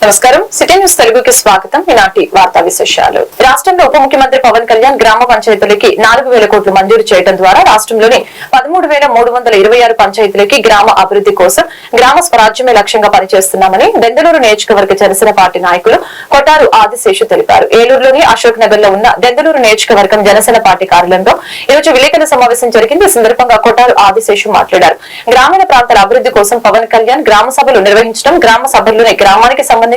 నమస్కారం. City news తెలుగుకి స్వాగతం. ఈనాటి వార్తా విశేషాలు. రాష్ట్రంలో ఉప ముఖ్యమంత్రి పవన్ కళ్యాణ్ గ్రామ పంచాయతీలకి 4,000 కోట్లు మంజూరు చేయడం ద్వారా రాష్ట్రంలోని 13,326 పంచాయతీలకి గ్రామ అభివృద్ధి కోసం గ్రామ స్వరాజ్యమే లక్ష్యంగా పనిచేస్తున్నామని దెందులూరు నియోజకవర్గ జనసేన పార్టీ నాయకులు కొటారు ఆదిశేషు తెలిపారు. ఏలూరులోని అశోక్ నగర్ లో ఉన్న దెందులూరు నియోజకవర్గం జనసేన పార్టీ కార్యాలయంలో ఈరోజు విలేకరుల సమావేశం జరిగింది. ఈ సందర్భంగా కొటారు ఆదిశేషు మాట్లాడారు. గ్రామీణ ప్రాంతాల అభివృద్ధి కోసం పవన్ కళ్యాణ్ గ్రామ సభలు నిర్వహించడం, గ్రామ సభల్లోనే గ్రామానికి సంబంధించిన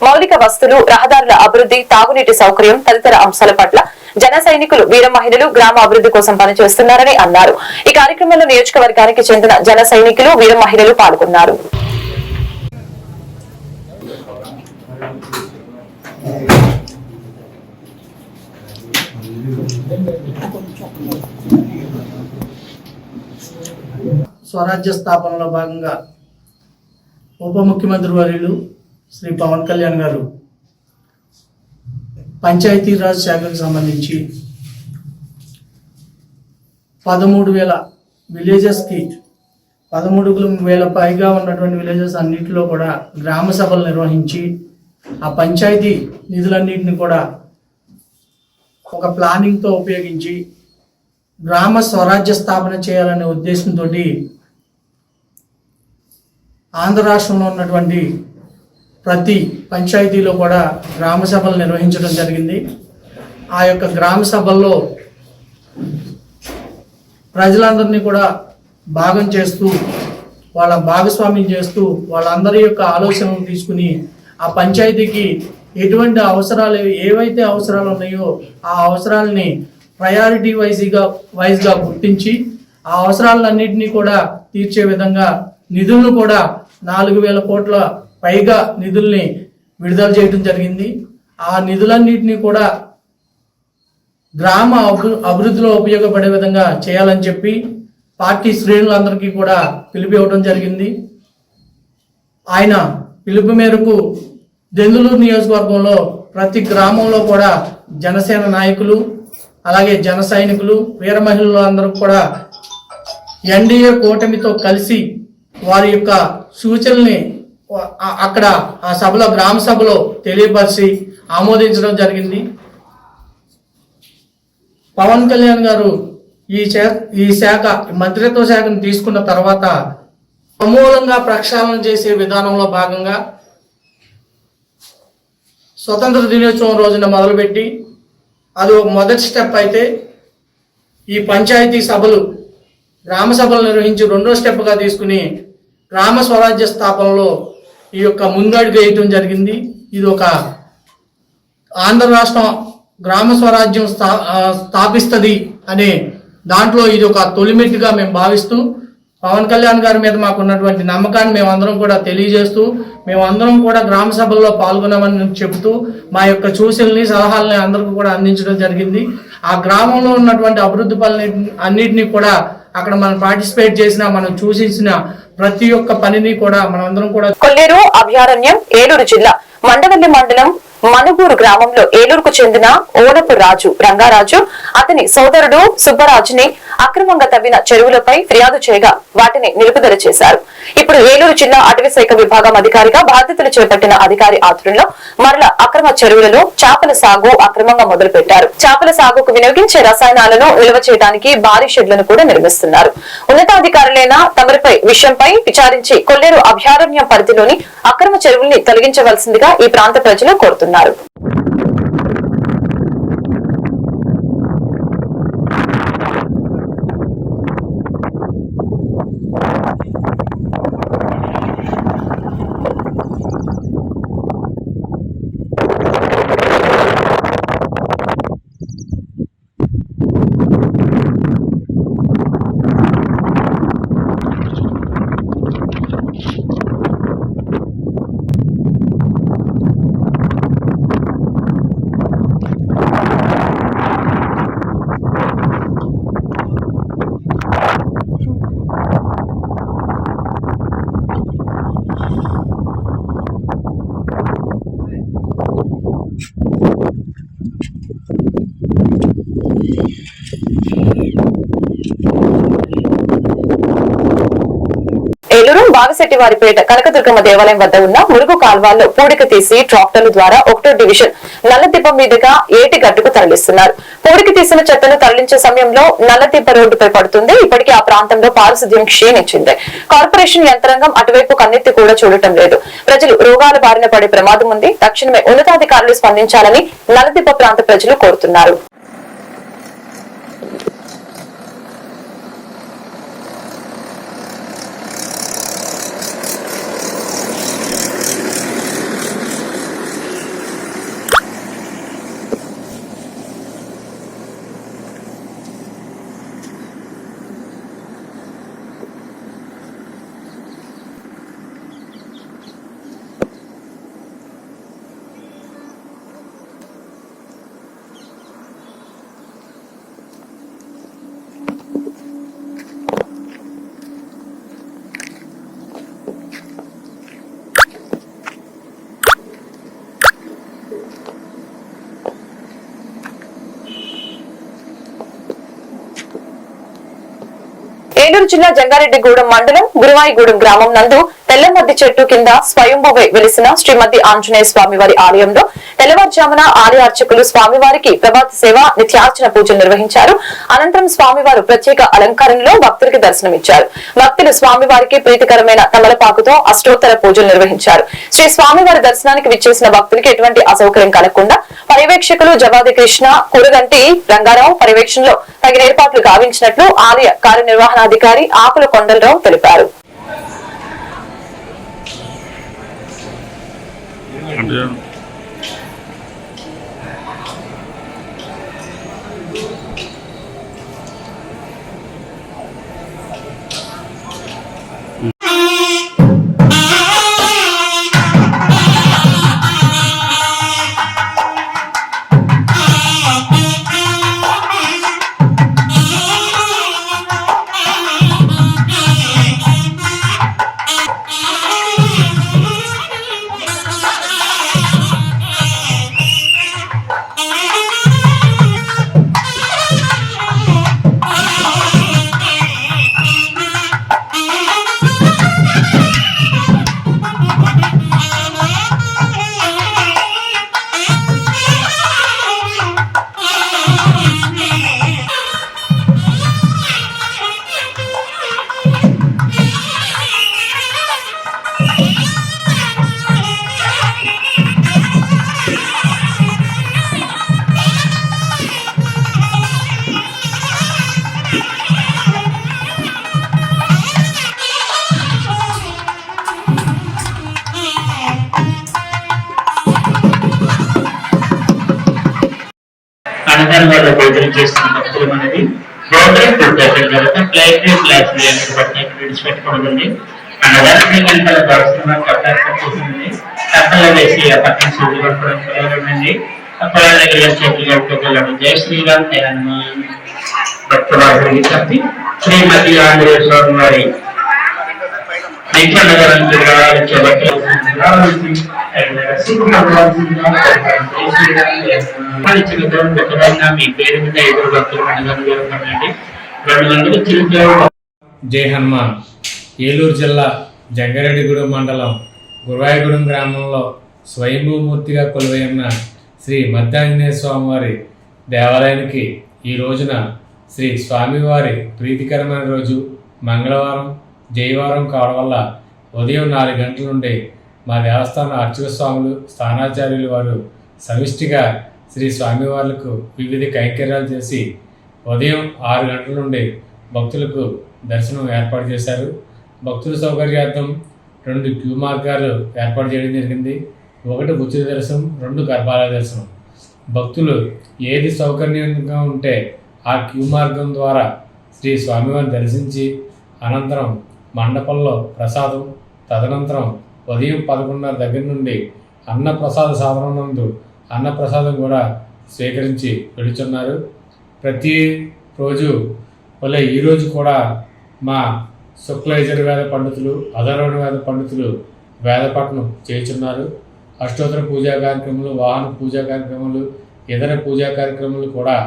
మౌలిక వస్తువులు, రహదారుల అభివృద్ధి, తాగునీటి సౌకర్యం తదితర అంశాల పట్ల జన సైనికులు, వీర మహిళలు గ్రామ అభివృద్ధి కోసం పనిచేస్తున్నారని అన్నారు. ఈ కార్యక్రమంలో నియోజకవర్గానికి చెందిన జన సైనికులు, వీర మహిళలు పాల్గొన్నారు. స్వరాజ్య స్థాపనలో భాగంగా ఉప ముఖ్యమంత్రి వర్యులు శ్రీ పవన్ కళ్యాణ్ గారు పంచాయతీరాజ్ శాఖకు సంబంధించి 13,000 విలేజెస్కి 13,000 పైగా ఉన్నటువంటి విలేజెస్ అన్నింటిలో కూడా గ్రామ సభలు నిర్వహించి ఆ పంచాయతీ నిధులన్నింటినీ కూడా ఒక ప్లానింగ్తో ఉపయోగించి గ్రామ స్వరాజ్య స్థాపన చేయాలనే ఉద్దేశంతో ఆంధ్ర రాష్ట్రంలో ఉన్నటువంటి ప్రతి పంచాయతీలో కూడా గ్రామ సభలు నిర్వహించడం జరిగింది. ఆ యొక్క గ్రామ సభల్లో ప్రజలందరినీ కూడా భాగం చేస్తూ, వాళ్ళ భాగస్వామ్యం చేస్తూ, వాళ్ళందరి యొక్క ఆలోచనలు తీసుకుని ఆ పంచాయతీకి ఎటువంటి అవసరాలు ఏవైతే అవసరాలు ఉన్నాయో ఆ అవసరాలని ప్రయారిటీ వైజ్గా గుర్తించి ఆ అవసరాలన్నింటినీ కూడా తీర్చే విధంగా నిధులను కూడా 4,000 కోట్ల పైగా నిధుల్ని విడుదల చేయడం జరిగింది. ఆ నిధులన్నింటినీ కూడా గ్రామ అభివృద్ధిలో ఉపయోగపడే విధంగా చేయాలని చెప్పి పార్టీ శ్రేణులందరికీ కూడా పిలుపు ఇవ్వడం జరిగింది. ఆయన పిలుపు మేరకు దెందులూరు నియోజకవర్గంలో ప్రతి గ్రామంలో కూడా జనసేన నాయకులు, అలాగే జన సైనికులు, వీర మహిళలు అందరూ కూడా ఎన్డీఏ కూటమితో కలిసి వారి యొక్క సూచనల్ని అక్కడ ఆ సభలో, గ్రామ సభలో తెలియపరిచి ఆమోదించడం జరిగింది. పవన్ కళ్యాణ్ గారు ఈ శాఖ మంత్రిత్వ శాఖను తీసుకున్న తర్వాత సమూలంగా ప్రక్షాళన చేసే విధానంలో భాగంగా స్వతంత్ర దినోత్సవం రోజున మొదలుపెట్టి అది ఒక మొదటి స్టెప్ అయితే, ఈ పంచాయతీ సభలు, గ్రామ సభలు నిర్వహించి రెండో స్టెప్గా తీసుకుని గ్రామ స్వరాజ్య స్థాపనలో ఈ యొక్క ముందడుగు వేయటం జరిగింది. ఇది ఒక ఆంధ్ర రాష్ట్రం గ్రామ స్వరాజ్యం స్థాపిస్తుంది అనే దాంట్లో ఇది ఒక తొలిమెట్టుగా మేము భావిస్తూ, పవన్ కళ్యాణ్ గారి మీద మాకు ఉన్నటువంటి నమ్మకాన్ని మేమందరం కూడా తెలియజేస్తూ, మేమందరం కూడా గ్రామ సభల్లో పాల్గొన్నామని చెబుతూ మా యొక్క సూచనల్ని, సలహాలని అందరికీ కూడా అందించడం జరిగింది. ఆ గ్రామంలో ఉన్నటువంటి అభివృద్ధి పనులు అన్నింటినీ కూడా అక్కడ మనం పార్టిసిపేట్ చేసిన, మనం చూసిన ప్రతి ఒక్క పనిని కూడా మనందరం కూడా. కొల్లేరు అభయారణ్యం, ఏలూరు జిల్లా మండవల్లి మండలం మనుగూరు గ్రామంలో ఏలూరుకు చెందిన ఓనపు రాజు రంగారాజు, అతని సోదరుడు సుబ్బరాజుని అక్రమంగా తవ్విన చెరువులపై ఫిర్యాదు చేయగా వాటిని నిలుపుదల చేశారు. ఇప్పుడు ఏలూరు జిల్లా అటవీ శాఖ విభాగం అధికారిగా బాధ్యతలు చేపట్టిన అధికారి ఆధ్వర్యంలో మరల అక్రమ చెరువులలో చేపల సాగు అక్రమంగా మొదలుపెట్టారు. చేపల సాగుకు వినియోగించే రసాయనాలను నిల్వ చేయడానికి భారీ షెడ్లను కూడా నిర్మిస్తున్నారు. ఉన్నతాధికారులైన తమరిపై విషయంపై విచారించి కొల్లేరు అభయారణ్యం పరిధిలోని అక్రమ చెరువుల్ని తొలగించవలసిందిగా ఈ ప్రాంత ప్రజలు కోరుతున్నారు. బావిశెట్టివారిపేట కనకదుర్గమ్మ దేవాలయం వద్ద ఉన్న మురుగు కాల్వాల్లో పూడిక తీసి ట్రాక్టర్ల ద్వారా 1వ డివిజన్ నల్లదిబ్బ మీదుగా ఏటి గట్టుకు తరలిస్తున్నారు. పూడికి తీసిన చెత్తను తరలించే సమయంలో నల్లదిబ్బ రోడ్డుపై పడుతుంది. ఇప్పటికీ ఆ ప్రాంతంలో పారిశుద్ధ్యం క్షీణించింది. కార్పొరేషన్ యంత్రాంగం అటువైపు కన్నెత్తి కూడా చూడటం లేదు. ప్రజలు రోగాల బారిన పడే ప్రమాదం ఉంది. తక్షణమే ఉన్నతాధికారులు స్పందించాలని నల్లదిబ్బ ప్రాంత ప్రజలు కోరుతున్నారు. ఏలూరు జిల్లా జంగారెడ్డిగూడెం మండలం గురువాయిగూడెం గ్రామం నందు తెల్లమద్ది చెట్టు కింద స్వయంభువై వెలిసిన శ్రీమతి ఆంజనేయ స్వామి వారి ఆలయంలో తెల్లవారుజామున ఆలయ అర్చకులు స్వామివారికి ప్రభాత సేవ నిత్యార్చన పూజలు నిర్వహించారు. అనంతరం స్వామివారు ప్రత్యేక అలంకారంలో భక్తులకి దర్శనమిచ్చారు. భక్తులు స్వామివారికి ప్రీతికరమైన తమలపాకుతో అష్టోత్తర పూజలు నిర్వహించారు. శ్రీ స్వామివారి దర్శనానికి విచ్చేసిన భక్తులకి ఎటువంటి అసౌకర్యం కలగకుండా పర్యవేక్షకులు జవాది కృష్ణ కురగంటి రంగారావు పర్యవేక్షణలో తగిన ఏర్పాట్లు గావించినట్లు ఆలయ కార్యనిర్వహణాధికారి ఆకుల కొండలరావు తెలిపారు. అన్నదానం వల్ల భోజనం చేస్తున్న భక్తులు అనేది గవర్నమెంట్ ఫుడ్ తర్వాత ప్లేట్ గ్లాస్ విడిచిపెట్టకూడదండి. అన్నదానం గంటల దర్శనం కట్టాల్సింది కట్టలో వేసి ఆ పక్కన సూర్యులు కట్టుకోవడం పిల్లలండి పొలాల దగ్గర చేతులు కట్టుకోగలడం. జయ శ్రీరామ్ జయ హనుమాన్. భక్తులు చెప్పి శ్రీమతి ఆంజనేయ స్వామి వారి జై హనుమాన్. ఏలూరు జిల్లా జంగారెడ్డిగూడెం మండలం గురువాయిగూడెం గ్రామంలో స్వయంభూమూర్తిగా కొలువైన శ్రీ మద్దాంజనేయ స్వామివారి దేవాలయానికి ఈ రోజున శ్రీ స్వామివారి ప్రీతికరమైన రోజు మంగళవారం జయవారం కావడం వల్ల ఉదయం 4 గంటల నుండి మా దేవస్థాన అర్చక స్వాములు స్థానాచార్యులు వారు సమిష్టిగా శ్రీ స్వామివార్లకు వివిధ కైంకర్యాలు చేసి ఉదయం 6 గంటల నుండి భక్తులకు దర్శనం ఏర్పాటు చేశారు. భక్తుల సౌకర్యార్థం 2 క్యూ మార్గాలు ఏర్పాటు చేయడం జరిగింది. 1 ఉచిత దర్శనం, 2 గర్భాలయ దర్శనం. భక్తులు ఏది సౌకర్యంగా ఉంటే ఆ క్యూ మార్గం ద్వారా శ్రీ స్వామివారిని దర్శించి అనంతరం మండపంలో ప్రసాదం, తదనంతరం ఉదయం 11:30 దగ్గర నుండి అన్నప్రసాద సాధనం నందు అన్నప్రసాదం కూడా స్వీకరించి వెళుతున్నారు. ప్రతి రోజు వల్ల ఈరోజు కూడా మా శుక్లయజుర్వేద పండితులు, అధర్వణ వేద పండితులు వేదపట్నం చేయుచున్నారు. అష్టోత్తర పూజా కార్యక్రమాలు, వాహన పూజా కార్యక్రమాలు, ఇతర పూజా కార్యక్రమాలు కూడా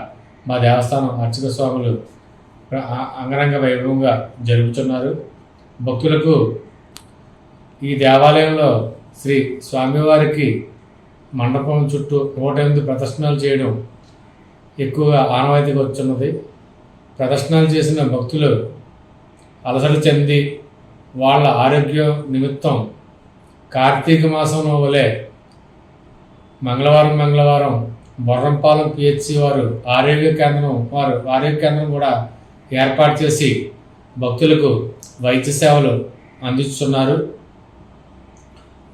మా దేవస్థానం అర్చక స్వాములు అంగరంగ వైభవంగా జరుపుతున్నారు. భక్తులకు ఈ దేవాలయంలో శ్రీ స్వామివారికి మండపం చుట్టూ 108 ప్రదర్శనలు చేయడం ఎక్కువగా ఆనవాయితీగా వచ్చున్నది. ప్రదర్శనలు చేసిన భక్తులు అలసట చెంది వాళ్ళ ఆరోగ్యం నిమిత్తం కార్తీక మాసంలో వలె మంగళవారం బొర్రంపాలెం పిహెచ్సి వారు ఆరోగ్య కేంద్రం కూడా ఏర్పాటు చేసి భక్తులకు వైద్య సేవలు అందిస్తున్నారు.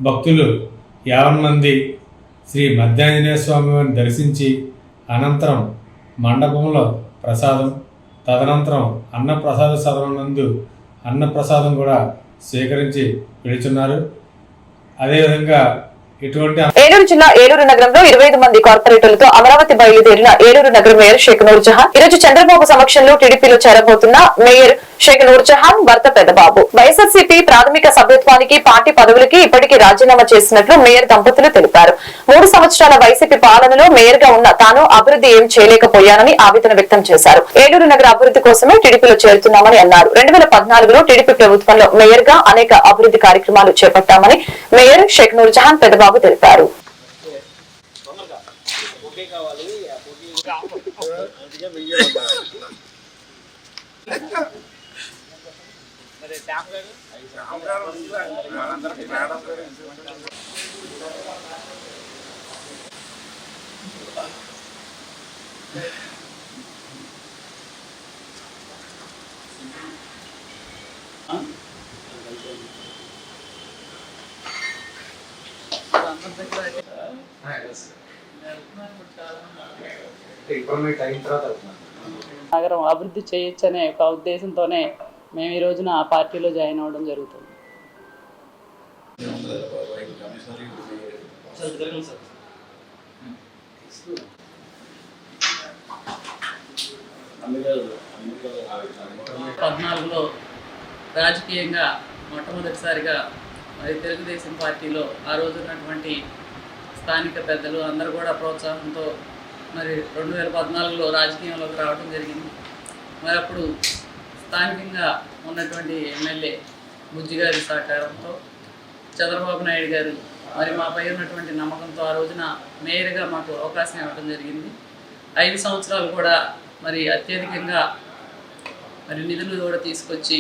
భక్తులు 50 మంది శ్రీ మధ్యాంజనేయ స్వామి వారిని దర్శించి అనంతరం మండపంలో ప్రసాదం, తదనంతరం అన్నప్రసాద సదనం నందు అన్నప్రసాదం కూడా స్వీకరించి వెళుతున్నారు. అదేవిధంగా ఏలూరు జిల్లా ఏలూరు నగరంలో 25 మంది కార్పొరేటర్లతో అమరావతి బయలుదేరిన ఏలూరు నగర మేయర్ షేక్ నూర్జహాన్ ఈరోజు చంద్రబాబు సమక్షంలో టీడీపీలో చేరబోతున్న మేయర్ షేక్ నూర్జహాన్ భర్త పెద్దబాబు వైఎస్ఆర్సీపీ ప్రాథమిక సభ్యత్వానికి పార్టీ పదవులకి ఇప్పటికీ రాజీనామా చేసినట్లు మేయర్ దంపతులు తెలిపారు. 3 సంవత్సరాల వైసీపీ పాలనలో మేయర్ గా ఉన్న తాను అభివృద్ధి ఏం చేయలేకపోయానని ఆవేదన వ్యక్తం చేశారు. ఏలూరు నగర అభివృద్ధి కోసమే టీడీపీలో చేరుతున్నామని అన్నారు. 2014లో టీడీపీ ప్రభుత్వంలో మేయర్ గా అనేక అభివృద్ధి కార్యక్రమాలు చేపట్టామని మేయర్ షేక్ నూర్జహాన్ పెద్దబాబు తెలిపారు. నగరం అభివృద్ధి చేయొచ్చనే ఒక ఉద్దేశంతోనే మేము ఈ రోజున ఆ పార్టీలో జాయిన్ అవ్వడం జరుగుతుంది. పద్నాలుగులో రాజకీయంగా మొట్టమొదటిసారిగా మరి తెలుగుదేశం పార్టీలో ఆ రోజు ఉన్నటువంటి స్థానిక పెద్దలు అందరూ కూడా ప్రోత్సాహంతో మరి 2014లో రాజకీయంలోకి రావడం జరిగింది. మరి అప్పుడు స్థానికంగా ఉన్నటువంటి ఎమ్మెల్యే బుజ్జిగారి సహకారంతో చంద్రబాబు నాయుడు గారు మరి మాపై ఉన్నటువంటి నమ్మకంతో ఆ రోజున మేయర్గా మాకు అవకాశం ఇవ్వడం జరిగింది. 5 సంవత్సరాలు కూడా మరి అత్యధికంగా మరి నిధులు కూడా తీసుకొచ్చి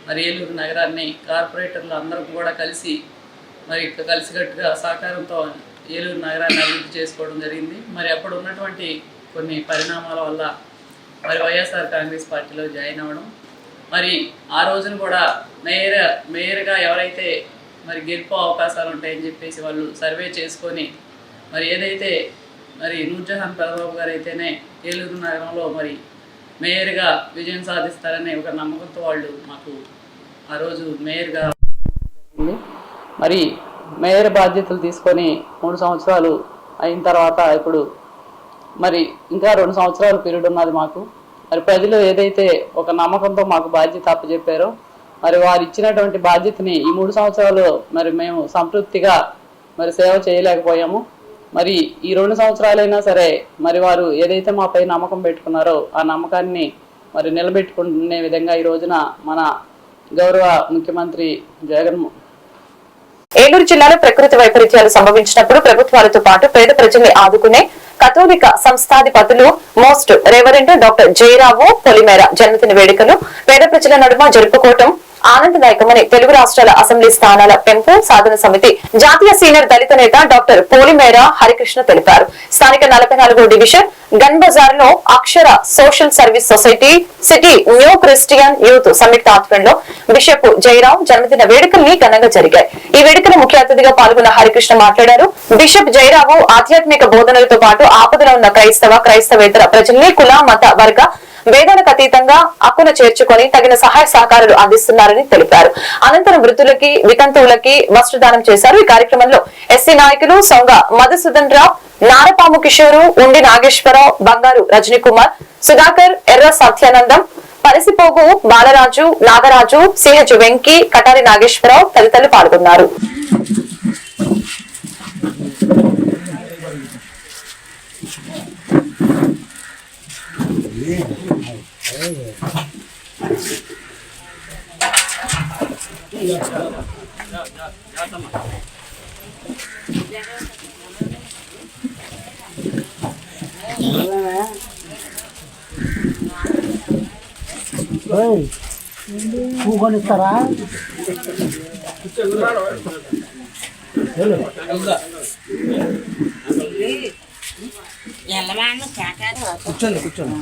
మరి ఏలూరు నగరాన్ని కార్పొరేటర్లు అందరూ కూడా కలిసి మరి కలిసికట్టుగా సహకారంతో ఏలూరు నగరాన్ని అభివృద్ధి చేసుకోవడం జరిగింది. మరి అప్పుడు ఉన్నటువంటి కొన్ని పరిణామాల వల్ల మరి వైఎస్ఆర్ కాంగ్రెస్ పార్టీలో జాయిన్ అవ్వడం, మరి ఆ రోజున కూడా మేయర్గా ఎవరైతే మరి గెలుపు అవకాశాలు ఉంటాయని చెప్పేసి వాళ్ళు సర్వే చేసుకొని మరి ఏదైతే మరి నూర్జహాన్ పెద్దబాబు గారు అయితేనే ఏలూరు నగరంలో మరి మేయర్గా విజయం సాధిస్తారనే ఒక నమ్మకంతో వాళ్ళు మాకు ఆ రోజు మేయర్గా మరి మేయర్ బాధ్యతలు తీసుకొని 3 సంవత్సరాలు అయిన తర్వాత ఇప్పుడు మరి ఇంకా 2 సంవత్సరాల పీరియడ్ ఉన్నది మాకు. మరి ప్రజలు ఏదైతే ఒక నమ్మకంతో మాకు బాధ్యత అప్పచెప్పారో మరి వారు ఇచ్చినటువంటి బాధ్యతని ఈ 3 సంవత్సరాలు మరి మేము సంతృప్తిగా మరి సేవ చేయలేకపోయాము. మరి ఈ 2 సంవత్సరాలైనా సరే మరి వారు ఏదైతే మాపై నమ్మకం పెట్టుకున్నారో ఆ నమ్మకాన్ని మరి నిలబెట్టుకునే విధంగా ఈ రోజున మన గౌరవ ముఖ్యమంత్రి జగన్ ఏలూరు జిల్లాలో ప్రకృతి వైపరీత్యాలు సంభవించినప్పుడు ప్రభుత్వాలతో పాటు పేద ప్రజల్ని ఆదుకునే కథోలిక సంస్థాధిపతులు మోస్ట్ రెవరెండ్ డాక్టర్ జయరావు పొలిమేర జన్మదిన వేడుకలు పేద ప్రజల నడుమ జరుపుకోవటం ఆనందదాయకమని తెలుగు రాష్ట్రాల అసెంబ్లీ స్థానాల పెంపు సాధన సమితి జాతీయ సీనియర్ దళిత నేత డాక్టర్ పోలిమేర హరికృష్ణ తెలిపారు. స్థానిక 44వ డివిజన్ గన్ బజార్ లో Akshara social service society city new Christian youth సంయుక్త ఆధ్వర్యంలో బిషప్ జయరావు జన్మదిన వేడుకల్ని ఘనంగా జరిగాయి. ఈ వేడుకల ముఖ్య అతిథిగా పాల్గొన్న హరికృష్ణ మాట్లాడారు. బిషప్ జయరావు ఆధ్యాత్మిక బోధనలతో పాటు ఆపదలో ఉన్న క్రైస్తవేతర ప్రజల్ని కుల మత వర్గ భేదాలకు అతీతంగా హక్కున చేర్చుకొని తగిన సహాయ సహకారాలు అందిస్తున్నారని తెలిపారు. అనంతరం వృద్ధులకి వితంతువులకి వస్త్రదానం చేశారు. ఈ కార్యక్రమంలో ఎస్సీ నాయకులు సొంగ మధుసూదన్ రావు, నారపాము కిషోరు, ఉండి నాగేశ్వరరావు, బంగారు రజనీకుమార్, సుధాకర్, ఎర్ర సత్యానందం, పరిసిపోగు బాలరాజు, నాగరాజు, సిహెచ్ వెంకీ, కటారి నాగేశ్వరరావు తదితరులు పాల్గొన్నారు. కూకొనిస్తారా? కూర్చోండి కూర్చోండి.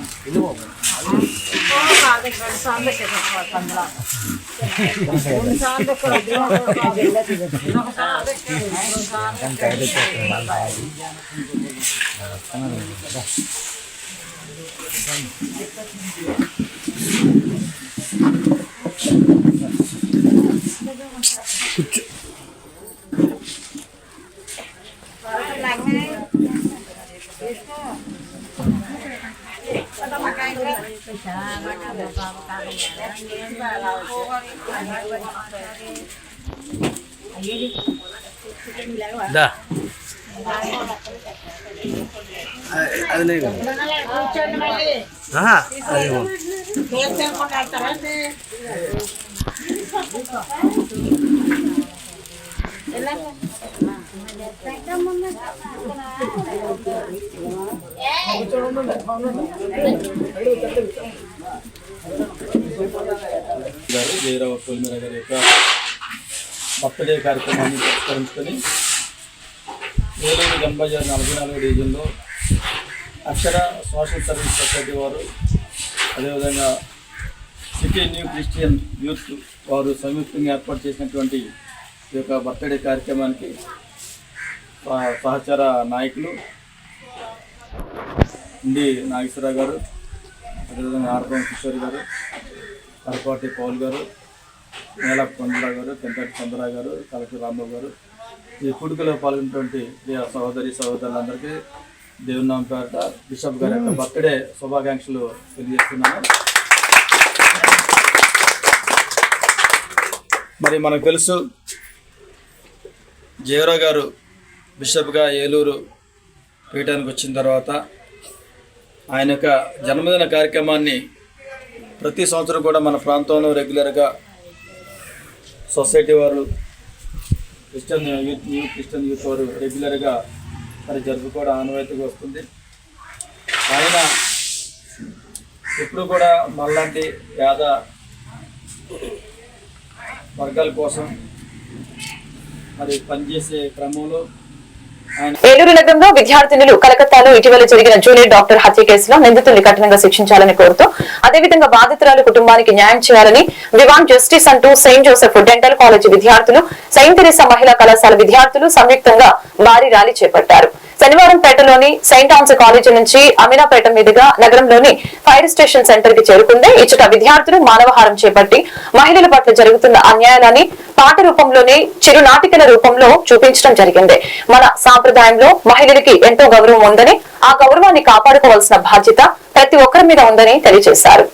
అది జయరావు పొలిమేర గారి యొక్క బర్త్డే కార్యక్రమాన్ని పురస్కరించుకొని ఏలూరు గంబజార్ 44 డివిజన్లో అక్షర సోషల్ సర్వీస్ సొసైటీ వారు, అదేవిధంగా సిటీ న్యూ క్రిస్టియన్ యూత్ వారు సంయుక్తంగా ఏర్పాటు చేసినటువంటి ఈ యొక్క బర్త్డే కార్యక్రమానికి సహచర నాయకులు ఇండి నాగేశ్వరరావు గారు, అదేవిధంగా ఆర్పం కిషోర్ గారు, కరపాటి పౌల్ గారు, నేల కొండరావు గారు, తెంపటి చంద్రరావు గారు, కలెక్టర్ రాంబాబు గారు, ఈ కూడికలో పాల్గొన్నటువంటి సహోదరులందరికీ దేవుని నామం పేరట బిషప్ గారి యొక్క బర్త్డే శుభాకాంక్షలు తెలియజేస్తున్నాను. మరి మనకు తెలుసు, జయరావు గారు బిషప్గా ఏలూరు పీఠానికి వచ్చిన తర్వాత ఆయన యొక్క జన్మదిన కార్యక్రమాన్ని ప్రతి సంవత్సరం కూడా మన ప్రాంతంలో రెగ్యులర్గా సొసైటీ వారు క్రిస్టియన్ యూత్ వారు రెగ్యులర్గా మరి జరుపుకోవడం ఆనవాయితీగా వస్తుంది. ఆయన ఎప్పుడు కూడా మనలాంటి పేద వర్గాల కోసం మరి పనిచేసే క్రమంలో ఏలూరు నగరంలో విద్యార్థినులు కలకత్తాలో ఇటీవల జరిగిన జూనియర్ డాక్టర్ హత్య కేసులో నిందితుల్ని కఠినంగా శిక్షించాలని కోరుతూ, అదేవిధంగా బాధితురాలు కుటుంబానికి న్యాయం చేయాలని వివాన్ జస్టిస్ అంటూ సెయింట్ జోసెఫ్ డెంటల్ కాలేజీ విద్యార్థులు, సెయింట్ తెరెసా మహిళా కళాశాల విద్యార్థులు సంయుక్తంగా భారీ ర్యాలీ చేపట్టారు. శనివారం పేటలోని సెయింట్ ఆన్స్ కాలేజీ నుంచి అమీనాపేట మీదుగా నగరంలోని ఫైర్ స్టేషన్ సెంటర్ కి చేరుకుంటే ఇచ్చట విద్యార్థులు మానవహారం చేపట్టి మహిళల పట్ల జరుగుతున్న అన్యాయాలని పాట రూపంలోనే చిరునాటికల రూపంలో చూపించడం జరిగింది. మన సాంప్రదాయంలో మహిళలకి ఎంతో గౌరవం ఉందని, ఆ గౌరవాన్ని కాపాడుకోవాల్సిన బాధ్యత ప్రతి ఒక్కరి మీద ఉందని తెలియజేశారు.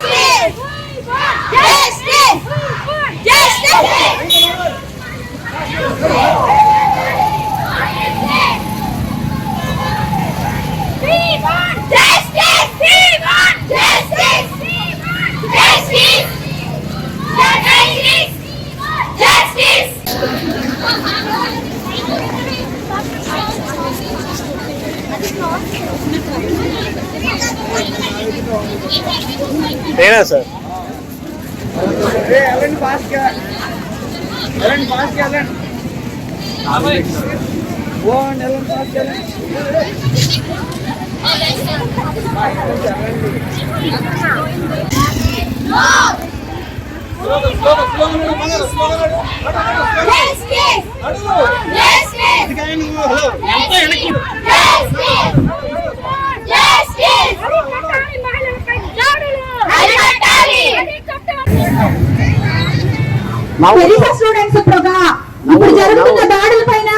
సార్ స్టూడెంట్స్ ఇప్పుడు జరుగుతున్న దాడుల పైన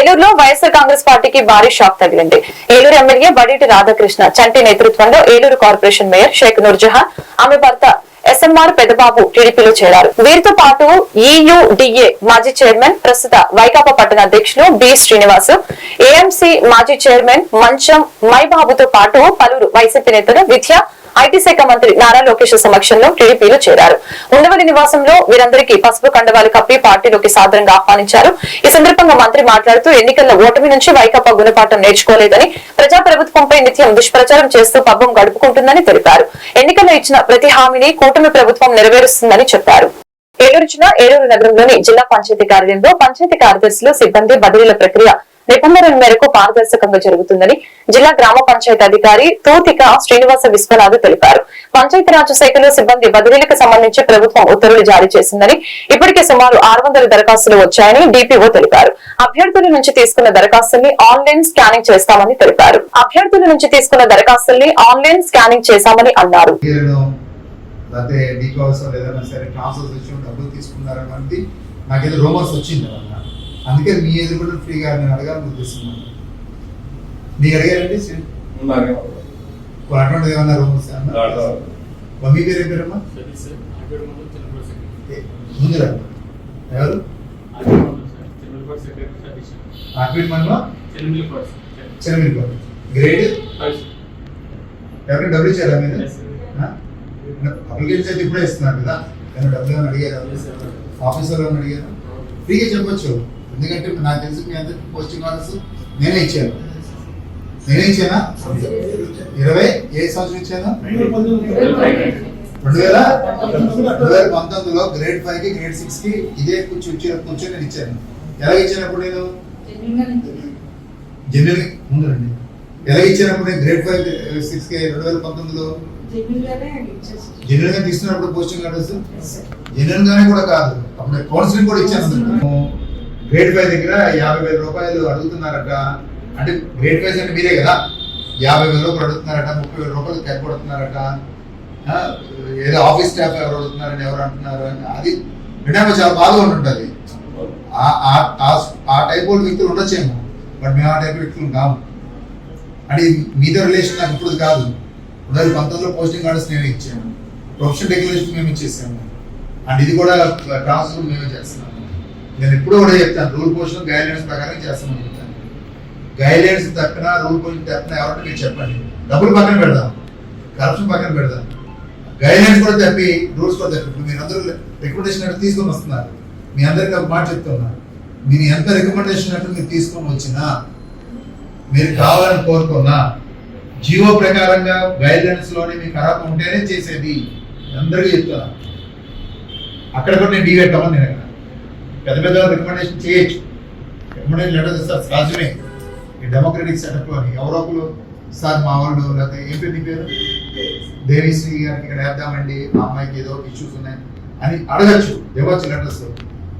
ఏలూరులో వైఎస్ఆర్ కాంగ్రెస్ పార్టీకి భారీ షాక్ తగిలింది. ఏలూరు ఎమ్మెల్యే బడేటి రాధాకృష్ణ చంటి నేతృత్వంలో ఏలూరు కార్పొరేషన్ మేయర్ షేక్ నూర్జహాన్, ఆమె భర్త ఎస్ఎంఆర్ పెద్దబాబు టీడీపీలో చేరారు. వీరితో పాటు ఈయుడిఏ మాజీ చైర్మన్, ప్రస్తుత వైకాపా పట్టణ అధ్యక్షులు బి శ్రీనివాస్, ఏఎంసీ మాజీ చైర్మన్ మంచం మైబాబుతో పాటు పలువురు వైసీపీ నేతలు, విద్య ఐటీ శాఖ మంత్రి నారా లోకేష్ సమక్షంలో టీడీపీలో చేరారు. ఉండవల్లి నివాసంలో వీరందరికీ పసుపు కండవాలు కప్పి పార్టీలోకి సాదరంగా ఆహ్వానించారు. ఈ సందర్భంగా మంత్రి మాట్లాడుతూ ఎన్నికల్లో ఓటమి నుంచి వైకాపా గుణపాఠం నేర్చుకోలేదని, ప్రజాప్రభుత్వంపై నిత్యం దుష్ప్రచారం చేస్తూ పబ్బం గడుపుకుంటుందని తెలిపారు. ఎన్నికల్లో ఇచ్చిన ప్రతి హామీని కూటమి ప్రభుత్వం నెరవేరుస్తుందని చెప్పారు. ఏలూరు నగరంలోని జిల్లా పంచాయతీ కార్యాలయంలో పంచాయతీ కార్యదర్శులు, సిబ్బంది బదిలీల ప్రక్రియ నిబంధనల మేరకు పారదర్శకంగా జరుగుతుందని జిల్లా గ్రామ పంచాయతీ అధికారి తూతిక శ్రీనివాస విశ్వనాథ్ తెలిపారు. పంచాయతీరాజ్ శాఖలో సిబ్బంది బదిలీలకు సంబంధించి ప్రభుత్వం ఉత్తర్వులు జారీ చేసిందని, ఇప్పటికే సుమారు 600 దరఖాస్తులు వచ్చాయని డిపిఓ తెలిపారు. అభ్యర్థుల నుంచి తీసుకున్న దరఖాస్తుల్ని ఆన్లైన్ స్కానింగ్ చేస్తామని తెలిపారు. చేశామని అన్నారు. అందుకే మీ ఎదురు ఫ్రీగా నేను అడగాలని ఉద్దేశిస్తున్నాను. మీకు అడిగారండి అటువంటి ఏమన్నా రూమర్స్ మీ పేరు ఏం పేరమ్మా? ముందురా ఎవరు? చెన్నమిల్లిపాడు గ్రేడ్ ఎవరైనా డబ్బులు ఇచ్చారా మీరు? అప్లికేషన్ అయితే ఇప్పుడే ఇస్తున్నారు కదా, నేను డబ్బులు ఏమైనా అడిగారా? ఆఫీసర్ ఏమైనా అడిగారా? ఫ్రీగా చెప్పొచ్చు. ఎందుకంటే నాకు తెలిసి మీ అందరికి పోస్టింగ్ ఆర్డర్స్ నేనే ఇచ్చాను. 20 ఏ సంవత్సరం ఇచ్చాను? 2019లో గ్రేడ్ 5 కి గ్రేడ్ 6 కి ఇదే కూర్చొని నేను ఇచ్చాను. ఎలా ఇచ్చినప్పుడు నేను జనరల్ ముందు రండి, ఎలా ఇచ్చినప్పుడు నేను గ్రేడ్ 5 6 కి 2019లో జనరల్ గా తీసుకున్నప్పుడు పోస్టింగ్ ఆర్డర్స్ జనరల్ గానే కూడా కాదు, అప్పుడు కౌన్సిలింగ్ కూడా ఇచ్చాను. గ్రేడ్ 5 దగ్గర 50,000 రూపాయలు అడుగుతున్నారట. అంటే గ్రేడ్ 5 అంటే మీరే కదా, 50,000 రూపాయలు అడుగుతున్నారట, 30,000 రూపాయలు క్యాప్ కొడుతున్నారట, ఏదో ఆఫీస్ స్టాఫ్ ఎవరు అడుగుతున్నారని ఎవరు అంటున్నారు అని. అది వినడానికి చాలా బాగా ఉంటుంది. ఆ టైప్ వ్యక్తులు ఉండొచ్చేమో, బట్ మేము ఆ టైప్ వ్యక్తులు కాము. అంటే మీతో రిలేషన్ నాకు ఇప్పుడు కాదు. 2019లో పోస్టింగ్ ఆర్డర్స్ నేను ఇచ్చాను, ప్రొఫెషనల్ రెగ్యులేషన్ మేము ఇచ్చేసాము, అండ్ ఇది కూడా ట్రాన్స్ఫర్ మేమే చేస్తున్నాము. నేను ఎప్పుడు కూడా చెప్తాను, రూల్ పోషన్ గైడ్లైన్స్ ప్రకారం చేస్తామని చెప్తాను. గైడ్లైన్స్ తప్పినా రూల్ పోషన్ తప్పినా ఎవరంటే మీరు చెప్పండి, డబ్బులు పక్కన పెడదాం, కరప్షన్ పక్కన పెడదాం. గైడ్లైన్స్ కూడా తప్పి రూల్స్ కూడా తప్పి ఇప్పుడు మీరు అందరూ రికమెండేషన్ అట్టు తీసుకొని వస్తున్నారు. మీ అందరికీ ఒక మాట చెప్తున్నారు, మీరు ఎంత రికమెండేషన్ అట్టు మీరు తీసుకొని వచ్చినా, మీరు కావాలని కోరుకున్నా, జీవో ప్రకారంగా గైడ్లైన్స్ లోనే మీకు ఖరాబ్ ఉంటేనే చేసేది. అందరికీ చెప్తున్నా. అక్కడ కూడా నేను డివేట్ అవ్వను. నేను పెద్ద పెద్ద రికమెండేషన్ చేయొచ్చు, రికమెండేషన్ లెటర్ ఇస్తారు సహజమే. ఈ డెమోక్రటిక్ సెటప్ అని ఎవరో ఒకరు సార్ మా వాళ్ళు లేకపోతే ఏం పేరు దేవిశ్రీ గారికి ఇక్కడ వేద్దామండి, మా అమ్మాయికి ఏదో ఇష్యూస్ ఉన్నాయి అని అడగచ్చు, ఇవ్వచ్చు లెటర్స్.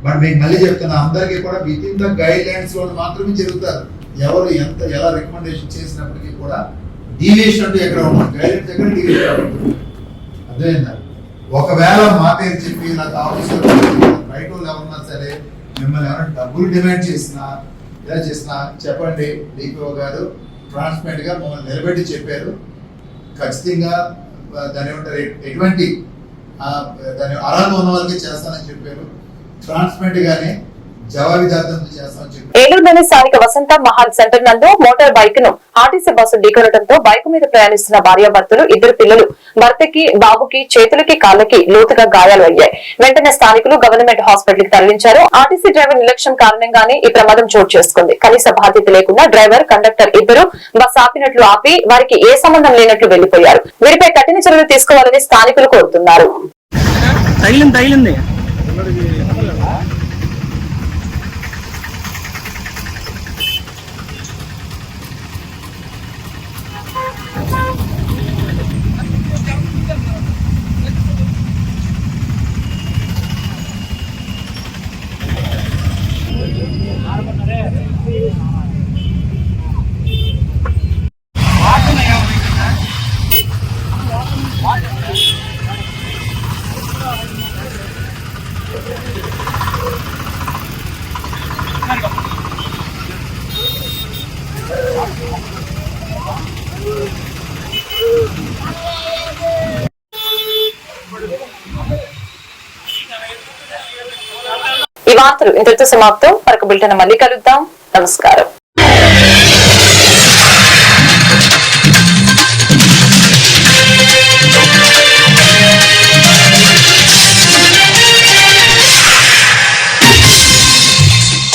బట్ మీకు మళ్ళీ చెప్తున్నా, అందరికీ కూడా with in the guide lines లో మాత్రమే జరుగుతారు. ఎవరు ఎలా రికమెండేషన్ చేసినప్పటికీ కూడా డీవియేషన్ అంటూ ఎక్కడ ఉన్నారు, గైడ్ లైన్స్ ఎక్కడ డీవియేషన్ అర్థమైందా? ఒకవేళ మా పేరు చెప్పి నాకు ఆఫీసర్ బయట వాళ్ళు ఎవరున్నా సరే మిమ్మల్ని ఎవరైనా డబ్బులు డిమాండ్ చేసినా ఇలా చేసినా చెప్పండి, డిపిఓ గారు ట్రాన్స్పరెంట్ గా మమ్మల్ని నిలబెట్టి చెప్పారు, ఖచ్చితంగా దాని ఏమంటారు ఎటువంటి దాని అర్హత ఉన్న వాళ్ళకి చేస్తానని చెప్పారు, ట్రాన్స్పరెంట్ గానే జవాబుదారీతనం చేస్తామని చెప్పారు. ఏలూరులోని స్థానిక వసంత మహల్ సెంటర్ నందు మోటార్ బైక్ ను ఆర్టీసీ బస్సు ఢీకొనడంతో బైక్ మీద ప్రయాణిస్తున్న భార్యాభర్తలు, 2 పిల్లలు, భర్తకి బాబుకి చేతులకి కాళ్ళకి లోతుగా గాయాలు అయ్యాయి. వెంటనే స్థానికులు గవర్నమెంట్ హాస్పిటల్ కి తరలించారు. ఆర్టీసీ డ్రైవర్ నిర్లక్ష్యం కారణంగానే ఈ ప్రమాదం చోటు చేసుకుంది. కనీస బాధ్యత లేకుండా డ్రైవర్, కండక్టర్ ఇద్దరు బస్ ఆపినట్లు ఆపి వారికి ఏ సంబంధం లేనట్లు వెళ్లిపోయారు. వీరిపై కఠిన చర్యలు తీసుకోవాలని స్థానికులు కోరుతున్నారు. వార్తలు ఇంతటితో సమాప్తం. మరొక బులెటిన్ మళ్ళీ కలుద్దాం. నమస్కారం.